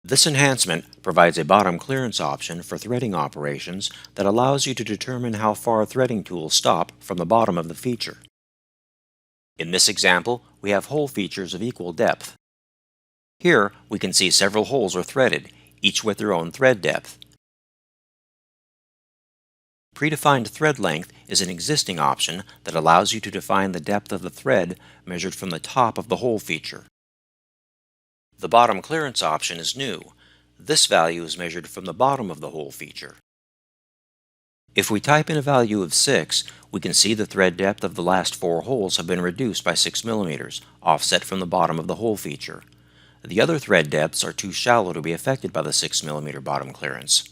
This enhancement provides a bottom clearance option for threading operations that allows you to determine how far threading tools stop from the bottom of the feature. In this example, we have hole features of equal depth. Here, we can see several holes are threaded, each with their own thread depth. Predefined thread length is an existing option that allows you to define the depth of the thread measured from the top of the hole feature. The bottom clearance option is new. This value is measured from the bottom of the hole feature. If we type in a value of 6, we can see the thread depth of the last 4 holes have been reduced by 6 mm, offset from the bottom of the hole feature. The other thread depths are too shallow to be affected by the 6 mm bottom clearance.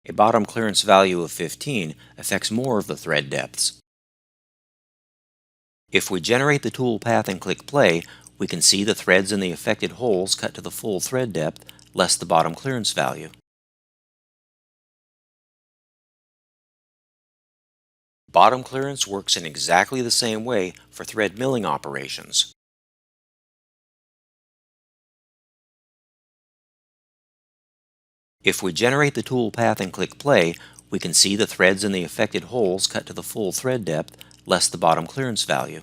A bottom clearance value of 15 affects more of the thread depths. If we generate the tool path and click play, we can see the threads in the affected holes cut to the full thread depth, less the bottom clearance value. Bottom clearance works in exactly the same way for thread milling operations. If we generate the tool path and click play, we can see the threads in the affected holes cut to the full thread depth, less the bottom clearance value.